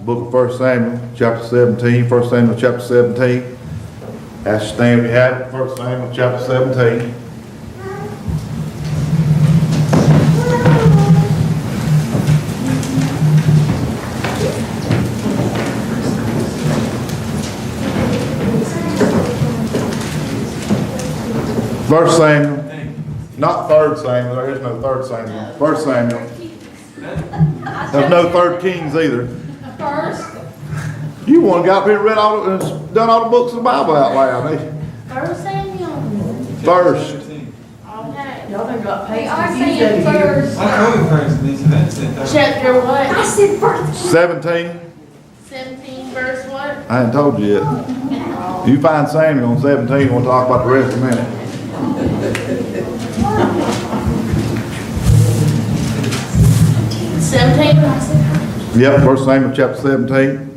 book of 1 Samuel, chapter 17, 1 Samuel chapter 17. Ask you stand if you have it, 1 Samuel chapter 17. First Samuel, not 3rd Samuel, there is no 3rd Samuel. 1 Samuel. There's no 3rd Kings either. First. You one got up here and read all and done all the books of the Bible out loud, ain't you? First Samuel. First. Okay. Y'all done got We paid. are saying first. I told him first, Lisa, that's it. Chapter what? I said first. 17. 17 verse what? I hadn't told you yet. You find Samuel on 17, we'll talk about the rest in a minute. 17. Yep, 1 Samuel chapter 17.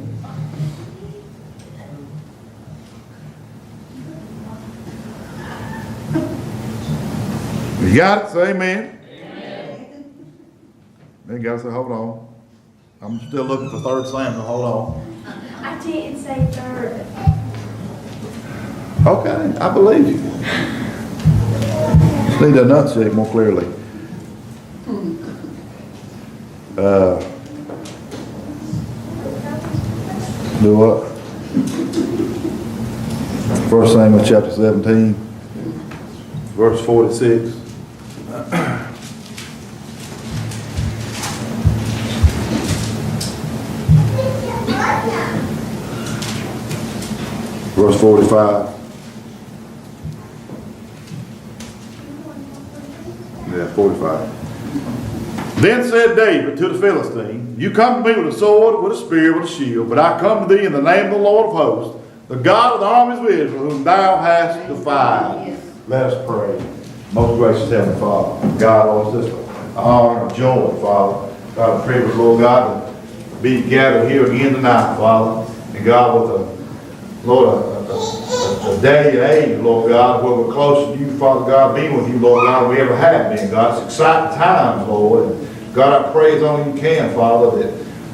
You got it? Say amen. Then you got to say, hold on. I'm still looking for 3rd Samuel. Hold on. I didn't say third. Okay, I believe you. Just need to enunciate more clearly. Do what? 1 Samuel chapter 17, verse 46. Verse 45. Yeah, 45. Then said David to the Philistine, you come to me with a sword, with a spear, with a shield, but I come to thee in the name of the Lord of hosts, the God of the armies of Israel, whom thou hast defied. Let us pray. Most gracious Heavenly Father, God, Lord, it's just an honor and joy, Father. God, a privilege, Lord God, to be gathered here again tonight, Father. And God, with a day and age, Lord God, where we're closer to you, Father God, being with you, Lord God, than we ever have been, God. It's exciting times, Lord. And God, I pray as only you can, Father, that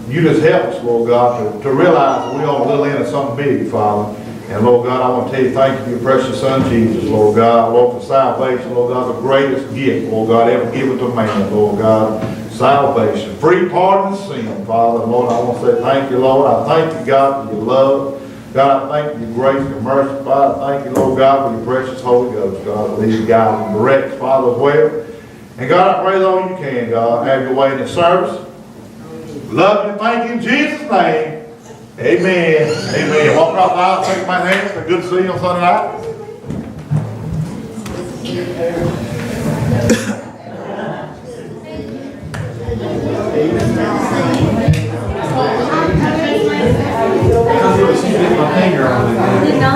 you just help us, Lord God, to realize that we're on a little end of something big, Father. And Lord God, I want to tell you thank you for your precious Son, Jesus, Lord God. Lord, for salvation, Lord God, the greatest gift, Lord God, ever given to man, Lord God. Salvation, free pardon of sin, Father. And Lord, I want to say thank you, Lord. I thank you, God, for your love. God, I thank you for your grace and mercy, Father. I thank you, Lord God, for your precious Holy Ghost, God. Lead, guide, and direct, Father, as well. And God, I pray as all you can, God. Have your way in this service. Love you, thank you in Jesus' name. Amen. Amen. Walk out loud, take my hand. It's good to see you on Sunday night. My finger on it. It's not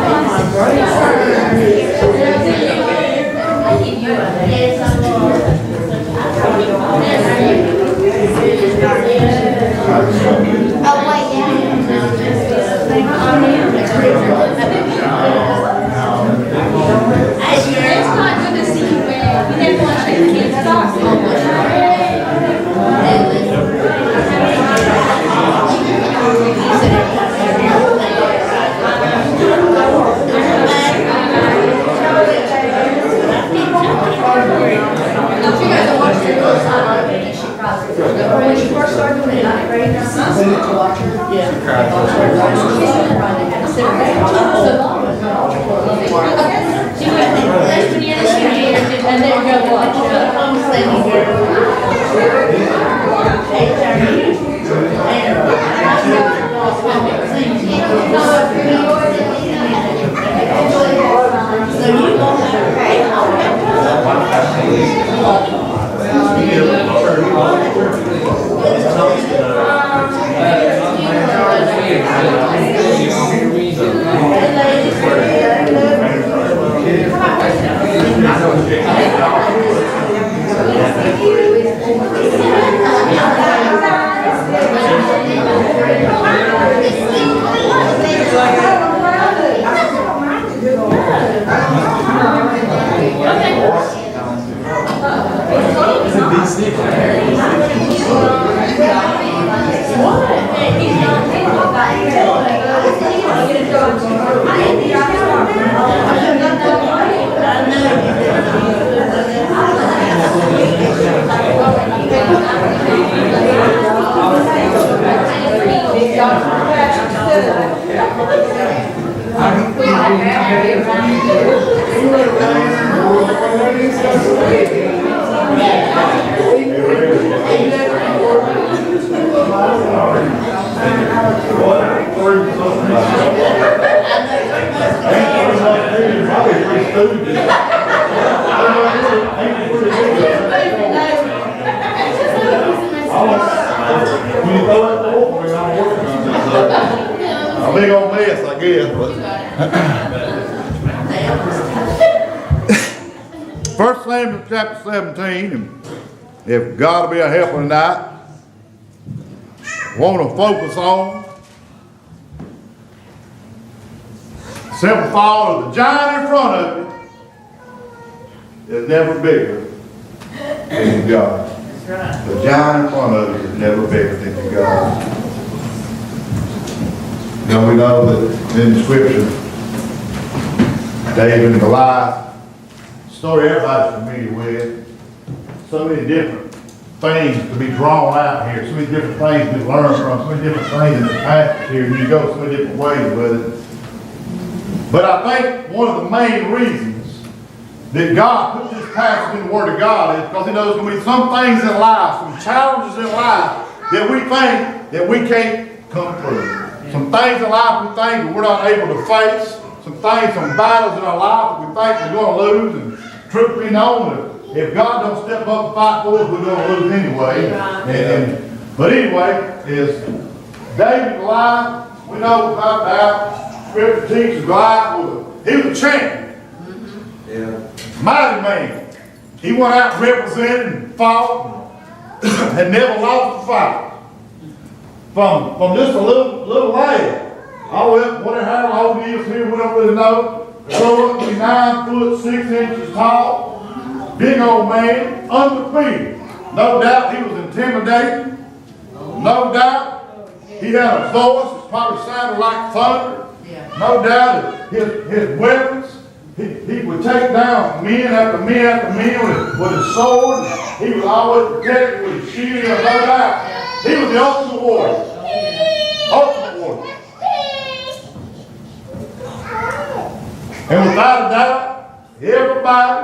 good to see you wear. You never want to shake the kids' socks. When she first started doing it, I prayed to watch her. And then go watch Dude, when you throw that ball, I'm working on it. A big old mess, I guess, but. First Samuel chapter 17, and if God will be a helper tonight, want to focus on simple thought of the giant in front of you is never bigger than God. The giant in front of you is never bigger than God. Now we know that in the scripture, David and Goliath, story everybody's familiar with, so many different things to be drawn out here, so many different things to be learned from, so many different things in the passage here, and you go so many different ways with it. But I think one of the main reasons that God put this passage in the Word of God is because He knows there's going to be some things in life, some challenges in life that we think that we can't come through. Some things in life we think that we're not able to face. Some things, some battles in our life that we think we're going to lose. And truth be known, if God don't step up and fight for us, we're going to lose anyway. But anyway, is David and Goliath, we know about that. Scripture teaches Goliath he was a champion. Mighty man. He went out and represented and fought and had never lost a fight. From just a little lad. Whatever how old he is here, we don't really know. Grow up to be 9 foot 6 inches tall. Big old man, undefeated. No doubt he was intimidating. No doubt he had a voice that probably sounded like thunder. No doubt his weapons, he would take down men after men after men with his sword. He was always protected with his shield, no doubt. He was the ultimate warrior. Ultimate warrior. And without a doubt, everybody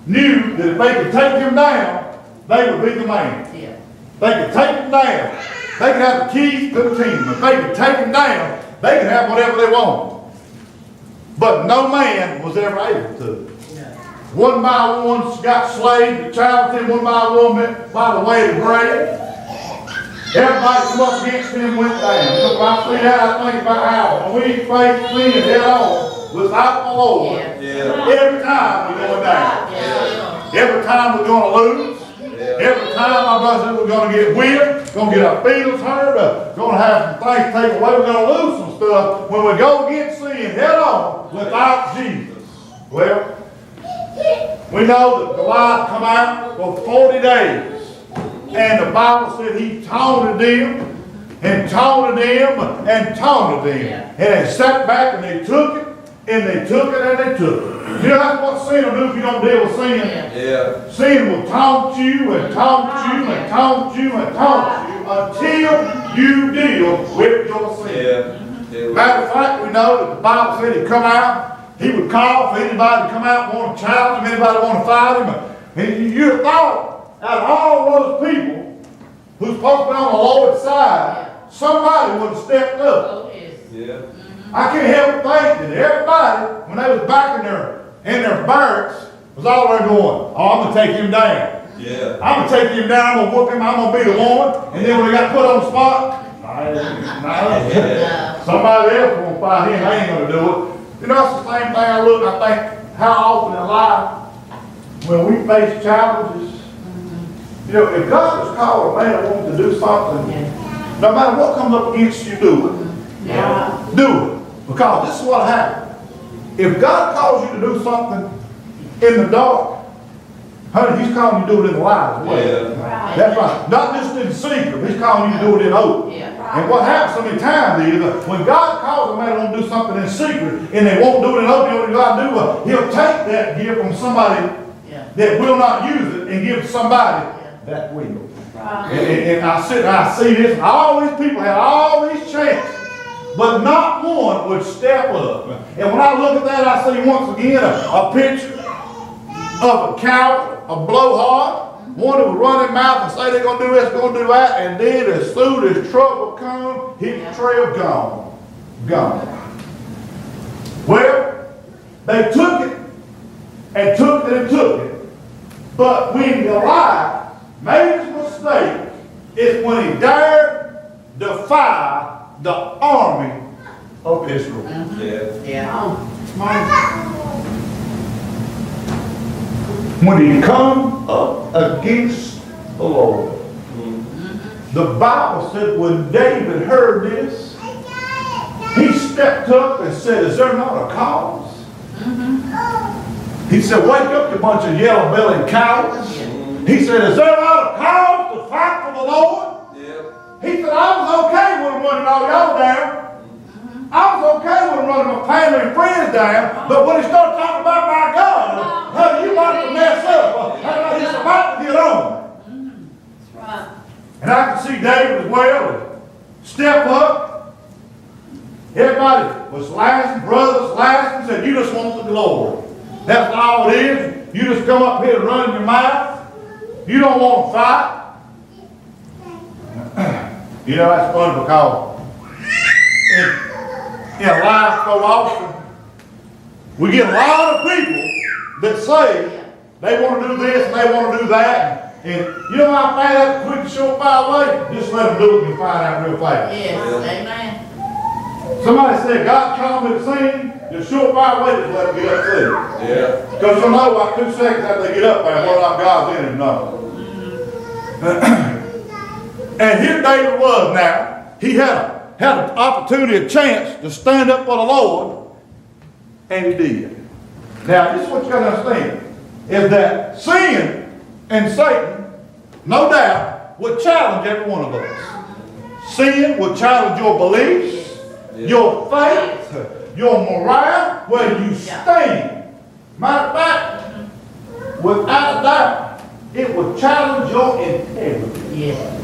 knew that if they could take him down, they would be the man. They could take him down. They could have the keys to the kingdom. If they could take him down, they could have whatever they wanted. But no man was ever able to. One by one got slayed, the child him one by one by the way of the grave. Everybody come up against him went down. So when I see that, I think about how when we face sin head on without the Lord, every time we're going down. Every time we're going to lose. Every time our brothers we're going to get whipped, going to get our feelings hurt, going to have some things taken away, we're going to lose some stuff when we go against sin head on without Jesus. Well, we know that Goliath come out for 40 days. And the Bible said he taunted them, and taunted them, and taunted them. And they sat back and they took it, and they took it, and they took it. You know that's what sin will do if you don't deal with sin? Sin will taunt you, and taunt you, and taunt you, and taunt you, until you deal with your sin. Matter of fact, we know that the Bible said he'd come out, he would call for anybody to come out and want to challenge him, anybody want to fight him. And you'd have thought, out of all those people who's supposed to be on the Lord's side, somebody would have stepped up. I can't help but think that everybody, when they was back in their barracks, was all there going, oh, I'm going to take him down. I'm going to take him down, I'm going to whoop him, I'm going to be the one. And then when they got put on the spot, somebody else won't fight him, they ain't going to do it. You know, it's the same thing I look, I think, how often in life, when we face challenges, you know, if God has called a man or woman to do something, no matter what comes up against you, do it. Do it. Because this is what happened. If God calls you to do something in the dark, honey, He's calling you to do it in the light as well. That's right. Not just in secret, He's calling you to do it in open. And what happens so many times is when God calls a man to do something in secret and they won't do it in open, what God do? He'll take that gift from somebody that will not use it and give it to somebody that will. And I see this, and all these people had all these chances, but not one would step up. And when I look at that, I see once again a picture of a coward, a blowhard, one who would run their mouth and say they're going to do this, going to do that, and then as soon as trouble comes, his trail gone. Well, They took it and took it and took it. But when Goliath made his mistake, it's when he dared defy the army of Israel. Yeah. When he come up against the Lord. The Bible said when David heard this, he stepped up and said, is there not a cause? He said, wake up, you bunch of yellow-bellied cowards. He said, is there not a cause to fight for the Lord? He said, I was okay with him running all y'all down. I was okay with him running my family and friends down. But when he started talking about my God, how you about to mess up, how he's about to get on. And I can see David as well step up. Everybody was laughing, brothers laughing, said, you just want the glory. That's all it is. You just come up here and run your mouth. You don't want to fight. You know, that's funny because in life so often, we get a lot of people that say they want to do this and they want to do that. And you know how I find out the quick, surefire way? Just let them do it and find out real fast. Yes, amen. Somebody said, God called me to sing. The surefire way is let them get up and sing. Yeah. Because you'll know about 2 seconds after they get up there whether or not God's in it or not. And here David was now. He had an opportunity, a chance to stand up for the Lord. And he did. Now, this is what you got to understand. Is that sin and Satan, no doubt, would challenge every one of us. Sin would challenge your beliefs, your faith, your morale, where you stand. Matter of fact, without a doubt, it would challenge your integrity. Yeah.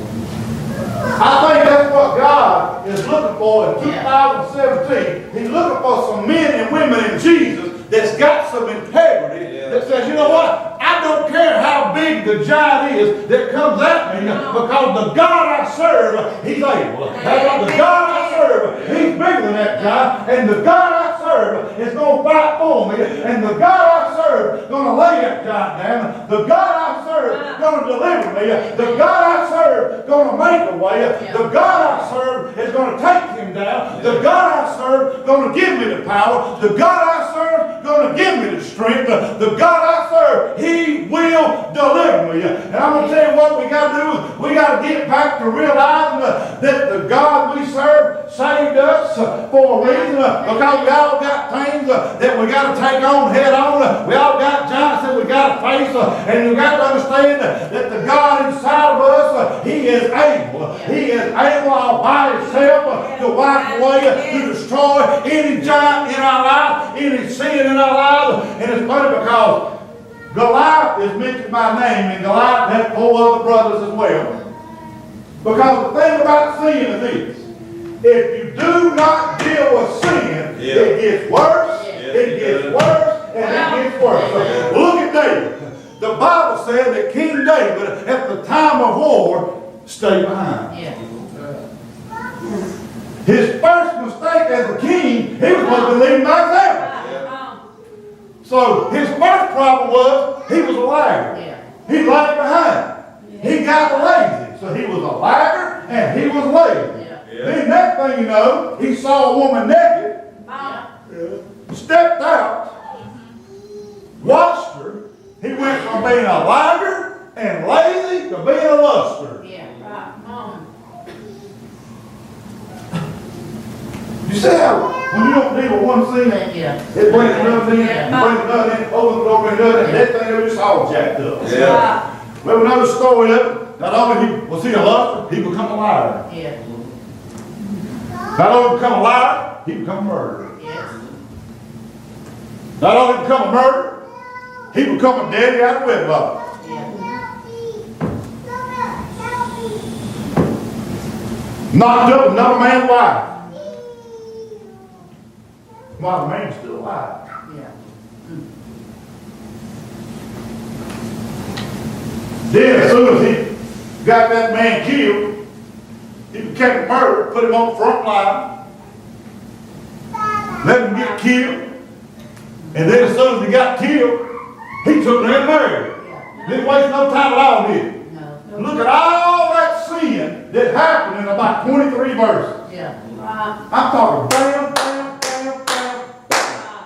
I think that's what God is looking for in 2017. He's looking for some men and women in Jesus that's got some integrity, that says, you know what? I don't care how big the giant is that comes at me, because the God I serve, He's able. The God I serve, He's bigger than that giant, and the God I serve is going to fight for me, and the God I serve is going to lay that giant down. The God I serve is going to deliver me. The God I serve is going to make a way. The God I serve is going to take him down. The God I serve is going to give me the power. The God I serve is going to give me the strength. The God I serve, He will deliver me. And I'm going to tell you what we got to do. We got to get back to realizing that the God we serve saved us for a reason, because we all got things that we got to take on head on. We all got giants that we got to face, and we got to understand that the God inside of us, He is able. He is able all by Himself to wipe away, to destroy any giant in our life, any sin in our lives. And it's funny because Goliath is mentioned by name, and Goliath had 4 other brothers as well. Because the thing about sin is this: if you do not deal with sin, it gets worse, it gets worse, and it gets worse. Look at David. The Bible said that King David, at the time of war, stayed behind. His first mistake as a king, he was supposed to lead by example. So his first problem was he was a liar. He lagged behind. He got lazy. So he was a liar and he was lazy. Then next thing you know, he saw a woman naked, stepped out, watched her. He went from being a liar and lazy to being a luster. You see how when you don't deal with one sin, it brings another thing, brings another thing, opens the door, brings another, and that thing was just all jacked up. We have another story of it. Not only was he a luster, he become a liar. Not only become a liar, he become a murderer. Not only become a murderer, he become a daddy out of wedlock. Knocked up another man's wife. While the man's still alive. Then as soon as he got that man killed, he became a murderer, put him on the front line, let him get killed. And then as soon as he got killed, he took her and married her. Didn't waste no time at all, did he? No. Look at all that sin that happened in about 23 verses. Yeah. I'm talking bam, bam, bam, bam.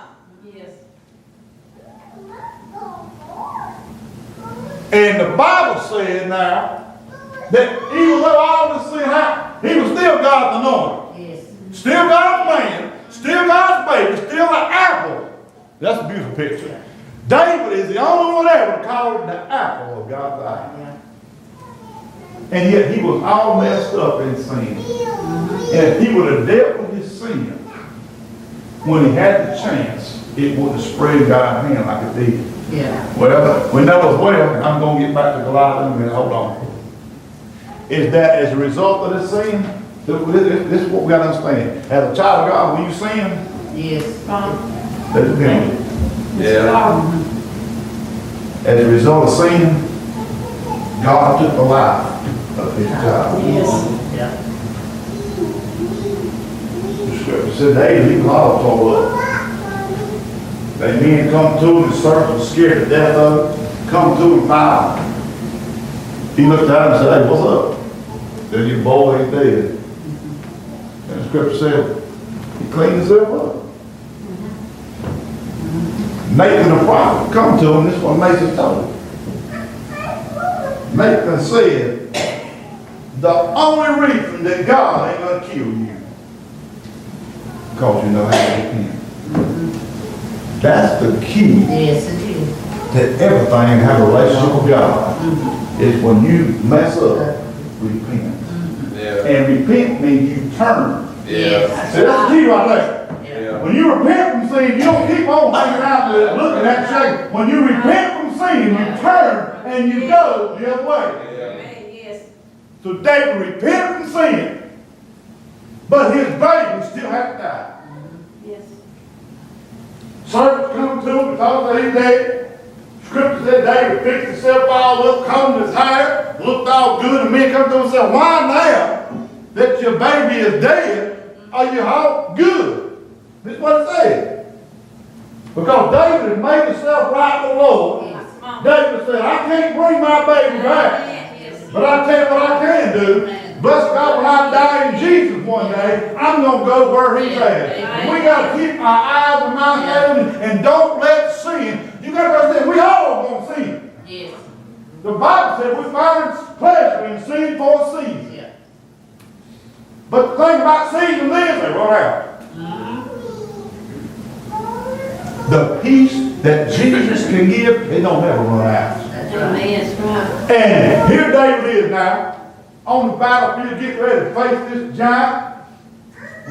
Yes. And the Bible said now that even though all this sin happened, he was still God's anointed. Yes. Still God's man, still God's baby, still an apple. That's a beautiful picture. David is the only one ever called the apple of God's eye. Yeah. And yet he was all messed up in sin. And if he would have dealt with his sin when he had the chance, it would have spread God's hand like it did. Yeah. Well, we know as well, I'm going to get back to Goliath in a minute, hold on. Is that as a result of this sin, this is what we got to understand. As a child of God, when you sin, Yes. there's a penalty. Yeah. As a result of sin, God took the life of his child. Yes. Yeah. The scripture said, David, he was all tore up. They men come to him and searched, scared to death of him, come to him foul. He looked at him and said, hey, what's up? Then your boy ain't dead. And the scripture said, he cleaned himself up. Nathan the prophet come to him, this is what Nathan told him. Nathan said, the only reason that God ain't gonna kill you, because you know how to repent. That's the key Yes, it is. to everything and have a relationship with God. Is when you mess up, repent. Yeah. And repent means you turn. Yeah. See, that's the key right there. Yeah. When you repent from sin, you don't keep on hanging out with it, looking at shaking. When you repent from sin, you turn and you go the other way. Amen. Yes. So David repented from sin, but his baby still had to die. Yes. Servants come to him and told him that he's dead. Scripture said David fixed himself all up, combed his hair, looked all good, and men come to him and said, why now that your baby is dead, are you all good? This is what it said. Because David had made himself right with the Lord. David said, I can't bring my baby back. Yes. But I tell you what I can do. Bless God, when I die in Jesus one day, I'm going to go where he's at. We got to keep our eyes and minds open and don't let sin. You got to understand, we all going to sin. Yes. The Bible said we find pleasure in sin for a season. Yeah. But the thing about season is they run out. The peace that Jesus can give, it don't never run out. That's right. Yes, right. And here David is now, on the battlefield, getting ready to face this giant,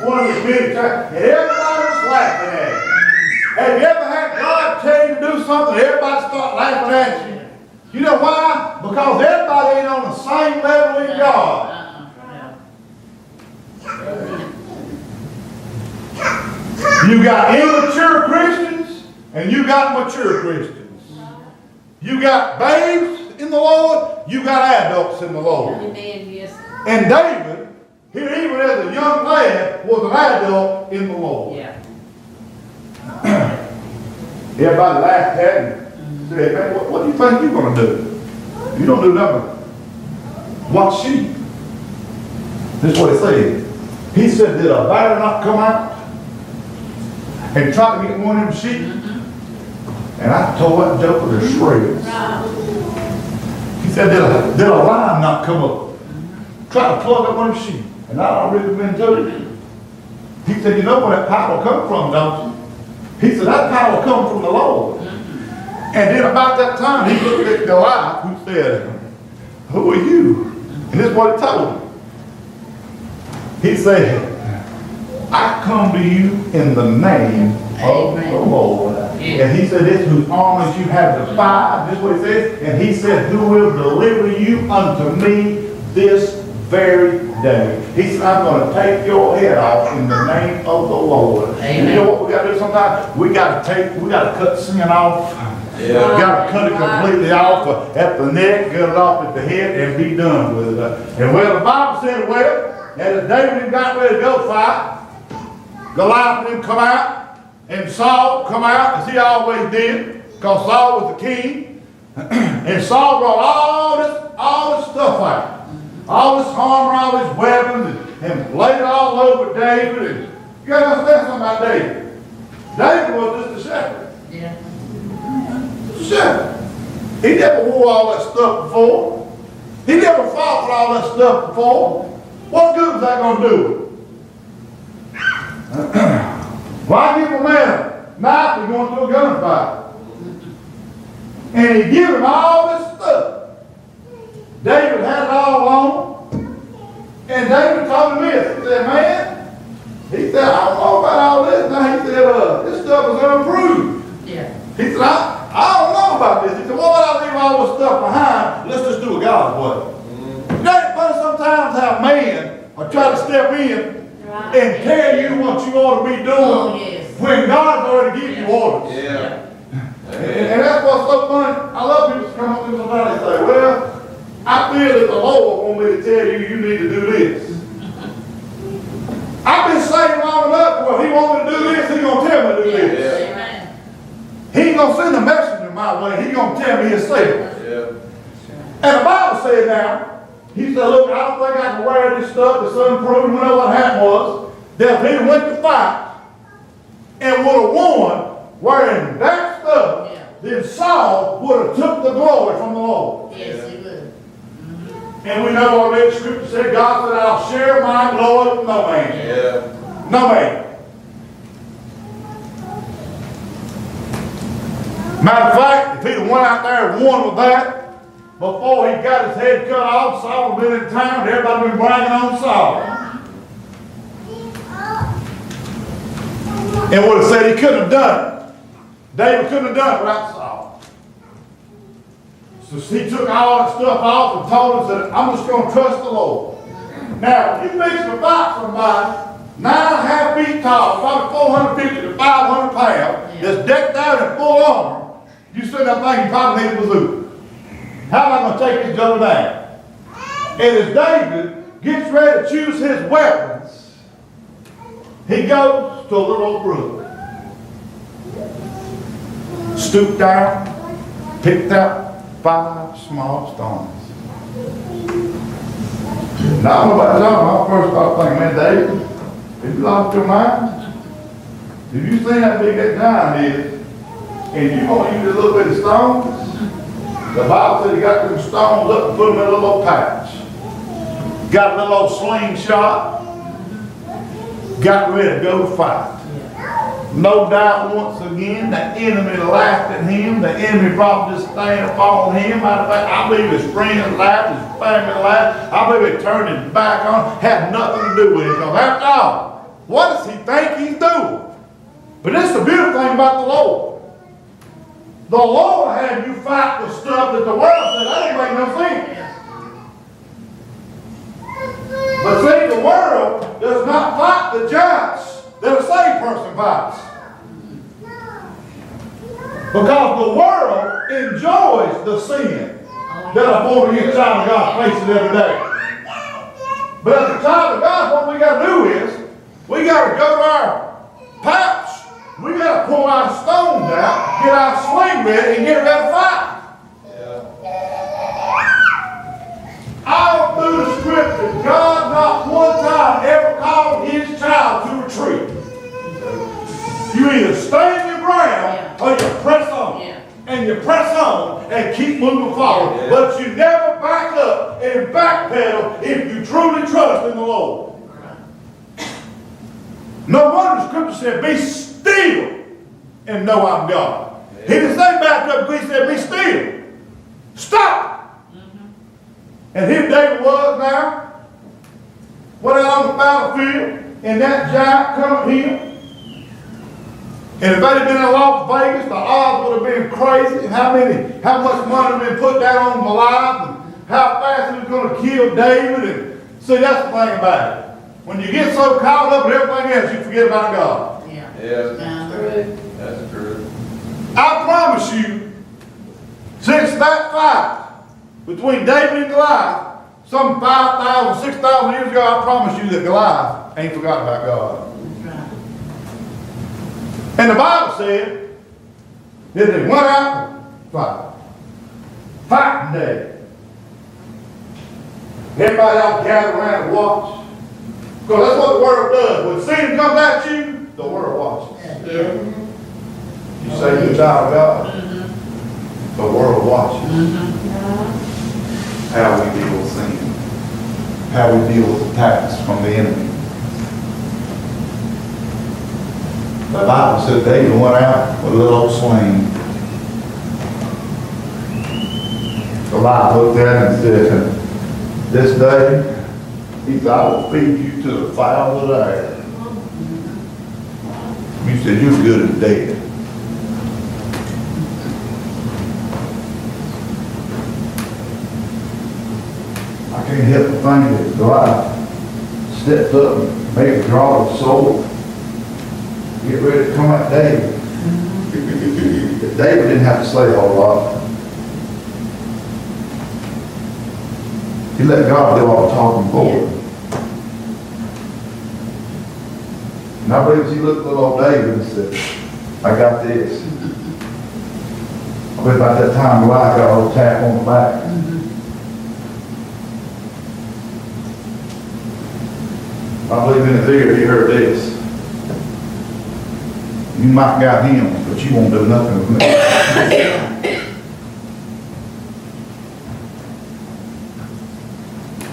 one of his many giants, and everybody was laughing at him. Have you ever had God tell you to do something, and everybody start laughing at you? You know why? Because everybody ain't on the same level as God. You got immature Christians, and you got mature Christians. You got babes in the Lord, you got adults in the Lord. Amen. Yes. And David, here even as a young lad, was an adult in the Lord. Yeah. Everybody laughed at him. Said, man, what do you think you're going to do? You don't do nothing. Watch sheep. This is what it said. He said, did a batter not come out and try to get one of them sheep? And I tore that joker to shreds. He said, did a lion not come up? Try to plug up one of them sheep. And I already been told him. He said, you know where that power come from, don't you? He said, that power come from the Lord. And then about that time, he looked at Goliath, who said, who are you? And this is what he told him. He said, I come to you in the name of the Lord. And he said, this whose armies you have defied. This is what he says. And he said, who will deliver you unto me this very day. He said, I'm going to take your head off in the name of the Lord. Amen. You know what we got to do sometimes? We got to cut sin off. Yeah. We got to cut it completely off at the neck, cut it off at the head, and be done with it. And well, the Bible said, well, as David got ready to go fight, Goliath didn't come out, and Saul come out, as he always did, because Saul was the king. And Saul brought all this stuff out. All this armor, all these weapons, and laid it all over David. And you got to understand something about David. David was just a shepherd. Yeah. Just a shepherd. He never wore all that stuff before. He never fought with all that stuff before. What good was that going to do? Why give a man a knife to go into a gunfight? And he give him all this stuff. David had it all on. And David told him this. He said, man, he said, I don't know about all this. Now he said, this stuff is unimproved. Yeah. He said, I don't know about this. He said, well, why don't I leave all this stuff behind? Let's just do it God's way. You know, it's funny sometimes how man will try to step in and tell you what you ought to be doing Oh, yes. when God's already given you orders. Yeah. And that's what's so funny. I love people to come up to somebody and say, well, I feel that the Lord want me to tell you you need to do this. I've been saved long enough where he wants me to do this, he's going to tell me to do this. Amen. He ain't going to send a messenger my way, he's going to tell me himself. Yeah. And the Bible said now, he said, look, I don't think I can wear this stuff that's unproven. We know what happened was that if he went to fight and would have won wearing that stuff, then Saul would have took the glory from the Lord. Yes, he would. And we know already the scripture said, God said, I'll share my glory with no man. Yeah. No man. Matter of fact, if he'd have went out there and won with that, before he got his head cut off, Saul would have been in town, everybody would have been bragging on Saul. And would have said he couldn't have done it. David couldn't have done it without Saul. So he took all that stuff off and told him that I'm just going to trust the Lord. Now, if you fix to fight somebody 9.5 feet tall, probably 450 to 500 pounds, that's decked out in full armor, you sit there thinking you probably need a bazooka. How am I going to take this jump down? And as David gets ready to choose his weapons, he goes to a little old brook. Stooped down, picked out 5 small stones. Now, I don't know about y'all, when I first started thinking, man, David, have you lost your mind? Have you seen how big that giant is? And you want to use a little bit of stones? The Bible said he got them stones up and put them in a little old pouch. Got a little old slingshot. Got ready to go fight. No doubt once again the enemy laughed at him. The enemy probably just stand upon him. Matter of fact, I believe his friends laughed, his family laughed. I believe he turned his back on him. Had nothing to do with it. Because after all, what does he think he's doing? But this is the beautiful thing about the Lord. The Lord had you fight the stuff that the world said, that ain't make no sense. But see, the world does not fight the giants that a saved person fights. Because the world enjoys the sin that a born-again child of God faces every day. But as a child of God, what we got to do is, we got to go to our pouch. We got to pull our stones out, get our sling ready, and get ready to fight. All through the scripture, God not one time ever called his child to retreat. You either stay in your ground or you press on. And you press on and keep moving forward. But you never back up and backpedal if you truly trust in the Lord. No wonder the scripture said, be still and know I'm God. He didn't say back up, he said, be still. Stop. And here David was now, went out on the battlefield, and that giant come at him. And if they'd have been in Las Vegas, the odds would have been crazy. How much money had been put down on Goliath, and how fast he was going to kill David. And see, that's the thing about it. When you get so caught up in everything else, you forget about God. Yeah. That's true. I promise you, since that fight between David and Goliath, some 5,000, 6,000 years ago, I promise you that Goliath ain't forgot about God. And the Bible said that they went out and fight. Fighting day. Everybody out gathered around and watch. Because that's what the world does. When sin comes at you, the world watches. Yeah. You say you're a child of God, the world watches. How we deal with sin. How we deal with attacks from the enemy. The Bible said David went out with a little old sling. Goliath looked at him and said, this day, he said, I will feed you to the fowls of the air. He said, you're good as dead. I can't help but think that Goliath stepped up and maybe draw his sword, get ready to come at David. David didn't have to say a whole lot. He let God do all the talking for him. And I believe he looked at little old David and said, I got this. I believe about that time Goliath got a little tap on the back. I believe in his ear he heard this. You might got him, but you won't do nothing with me.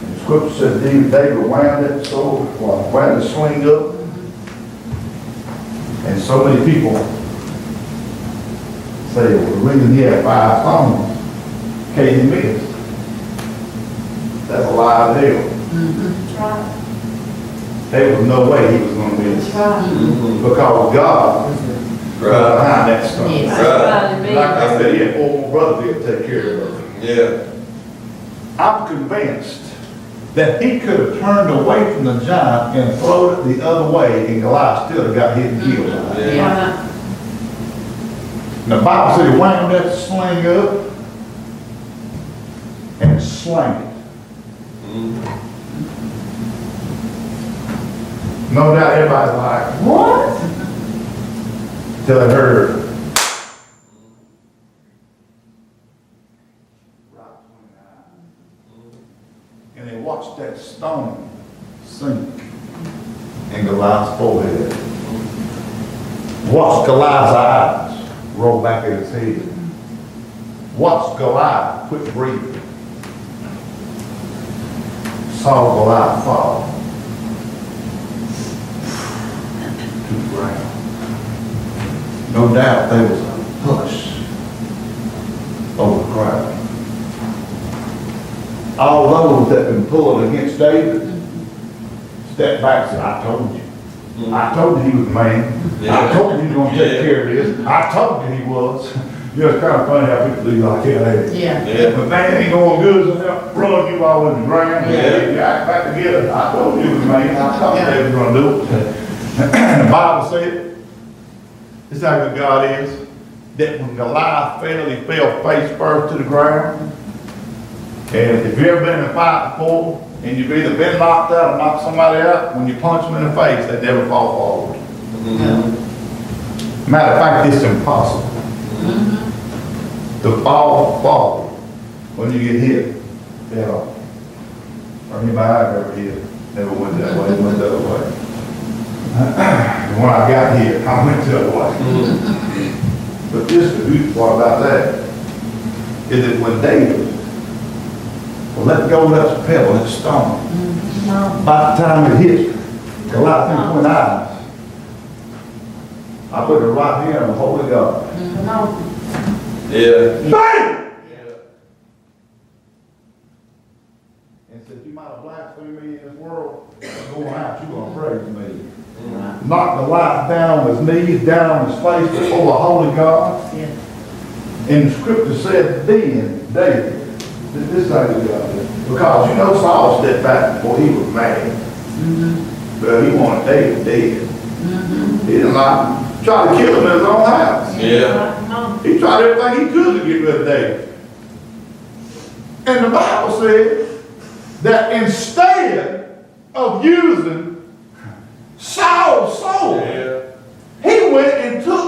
The scripture says David wound that sword, wound the sling up. And so many people say, well, the reason he had 5 stones, can't he miss? That's a lie of hell. That's right. There was no way he was going to miss. That's right. Because God was behind that stone. Yes. Like I said, he had 4 more brothers that take care of him. Yeah. I'm convinced that he could have turned away from the giant and thrown it the other way, and Goliath still have got hit and killed. Yeah. And the Bible said he wound that sling up and slang it. No doubt everybody's like, what? Till they heard. And they watched that stone sink in Goliath's forehead. Watched Goliath's eyes roll back in his head. Watched Goliath quit breathing. Saw Goliath fall to the ground. No doubt there was a hush over the crowd. All those that been pulling against David stepped back and said, I told you. I told you he was the man. I told you he was going to take care of this. I told you he was. You know, it's kind of funny how people do like that. Yeah. But man ain't going good, so they'll run you all in the ground. Yeah. You act back together. I told you he was the man. I told you they was going to do it. The Bible said, this is how good God is, that when Goliath fell, he fell face first to the ground. And if you've ever been in a fight before, and you've either been knocked out or knocked somebody out, when you punch them in the face, they never fall forward. Matter of fact, it's impossible to fall forward when you get hit. Yeah. Or anybody I've ever hit never went that way, went the other way. And when I got hit, I went the other way. But this, the beautiful part about that is that when David let go of that pebble, that stone, by the time it hit Goliath in between eyes, I put it right here in the Holy God. Yeah. Bang! And said, you might have blasphemed me in this world, but going out, you're going to praise me. Knocked Goliath down on his knees, down on his face before the Holy God. And the scripture said then, David, this is how you got it. Because you know Saul stepped back before he was mad. But he wanted David dead. He didn't like try to kill him in his own house. Yeah. He tried everything he could to get rid of David. And the Bible said that instead of using Saul's sword, he went and took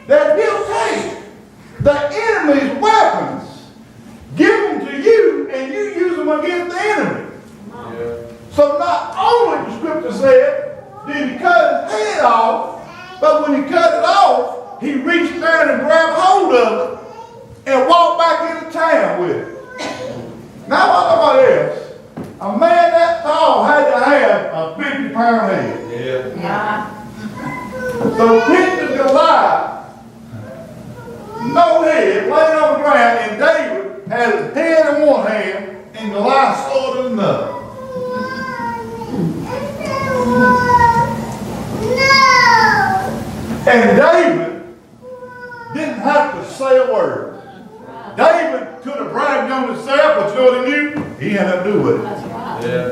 that he'll take the enemy's weapons, give them to you, and you use them against the enemy. Yeah. So not only the scripture said, did he cut his head off, but when he cut it off, he reached down and grabbed hold of it and walked back into town with it. Now what about else? A man that tall had to have a 50-pound head. Yeah. So picture Goliath, no head, laying on the ground, and David had his head in one hand and Goliath's sword in another. And David didn't have to say a word. David could have bragged on himself, but you know what he knew? He had nothing to do with it. That's right. Yeah.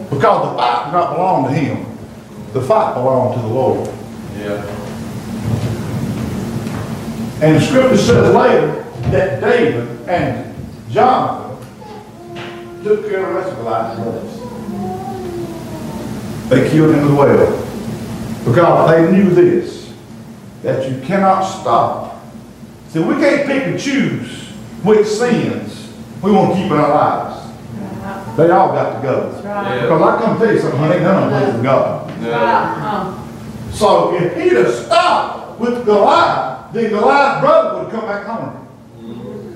Because the fight did not belong to him. The fight belonged to the Lord. Yeah. And the scripture says later that David and Jonathan took care of the rest of Goliath's brothers. They killed him as well. Because they knew this, that you cannot stop. See, we can't pick and choose which sins we want to keep in our lives. They all got to go. Yeah. Because I come tell you something, ain't none of them place with God. Yeah. So if he'd have stopped with Goliath, then Goliath's brother would have come back home.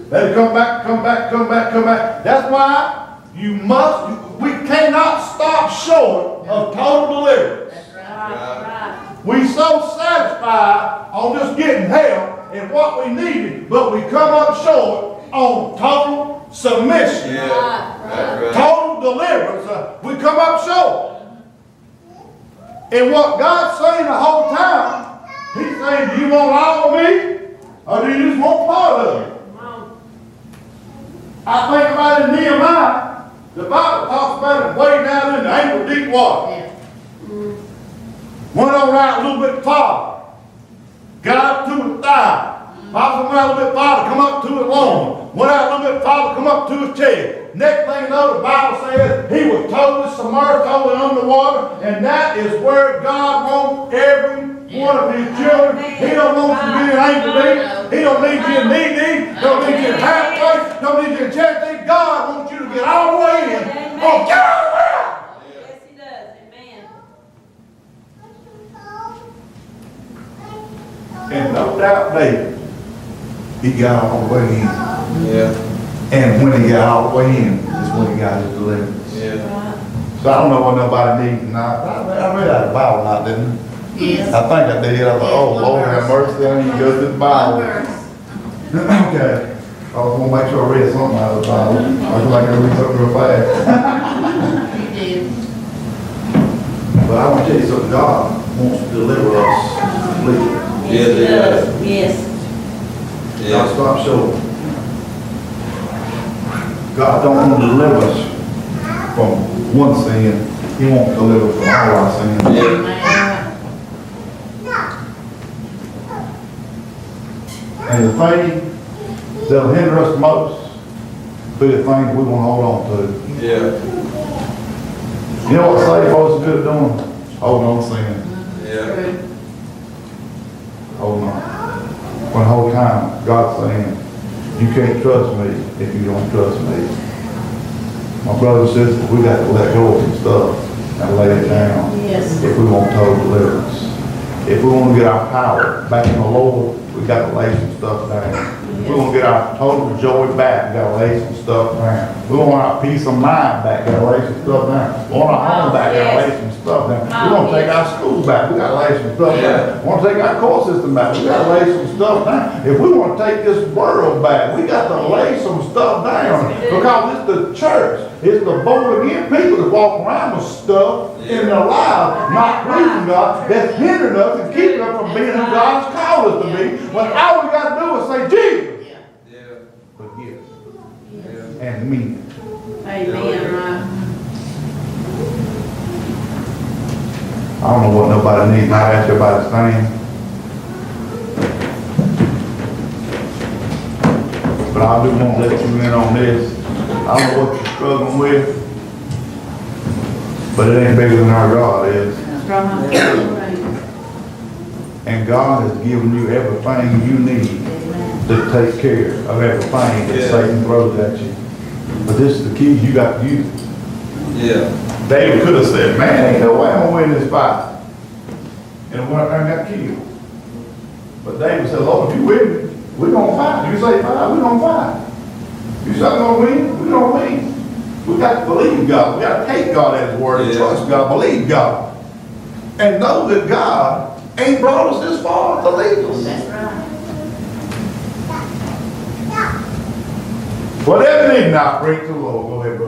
They'd come back. That's why we cannot stop short of total deliverance. We so satisfied on just getting help and what we needed, but we come up short on total submission. Yeah. That's right. Total deliverance. We come up short. And what God's saying the whole time, He's saying, do you want all of me? Or do you just want part of it? I think about it in Nehemiah. The Bible talks about it way down in the ankle deep water. Went on out a little bit farther. Got up to his thigh. Bible went out a little bit farther, come up to his loin. Went out a little bit farther, come up to his chest. Next thing you know, the Bible says he was totally submerged, totally underwater, and that is where God wants every one of his children. He don't want you to be in ankle deep. He don't need you in knee deep. Don't need you in halfway. Don't need you in chest deep. God wants you to get all the way in. Oh, get all the way out. Yes, he does. Amen. And no doubt David, he got all the way in. Yeah. And when he got all the way in, is when he got his deliverance. Yeah. So I don't know what nobody needs tonight. I read out the Bible tonight, didn't I? Yes. I think I did. I thought, oh Lord, have mercy on you. Go to the Bible. Okay. I was going to make sure I read something out of the Bible. I was like, I read something real fast. You did. But I want to tell you something. God wants to deliver us completely. Yes, it does. Yes. Not Yeah. stop short. God don't want to deliver us from one sin. He wants to deliver us from all our sins. Yeah. And the thing that'll hinder us the most be the things we want to hold on to. Yeah. You know what saved folks are good at doing? Holding on to sin. Yeah. Holding on. When the whole time God's saying, you can't trust me if you don't trust me. My brothers and sisters, we got to let go of some stuff and lay it down. Yes. If we want total deliverance. If we want to get our power back in the Lord, we got to lay some stuff down. If we want to get our total joy back, we got to lay some stuff down. We want our peace of mind back, we got to lay some stuff down. We want our home back, we got to lay some stuff down. We want to take our school back, we got to lay some stuff down. We want to take our court system back, we got to lay some stuff down. If we want to take this world back, we got to lay some stuff down. Because it's the church, it's the born again people that walk around with stuff in their lives, not pleasing God, that's hindering us and keeping us from being who God's called us to be. When all we got to do is say, Jesus, Yeah. forgive Yeah. and mean it. Amen. Right. I don't know what nobody needs, and I ask everybody to stand. But I do want to let you in on this. I don't know what you're struggling with, but it ain't bigger than our God is. That's right. And God has given you everything you need to take care of everything that Yeah. Satan throws at you. But this is the key, you got to use it. Yeah. David could have said, man, ain't no way I'm gonna win this fight. And went up there and got killed. But David said, Lord, if you with me, we're gonna fight. You say fight, we're gonna fight. You say I'm gonna win, we're gonna win. We got to believe God. We got to take God at His word and Yeah. trust God, believe God. And know that God ain't brought us this far to leave us. That's right. Whatever it is not, bring to the Lord. Go ahead, brother.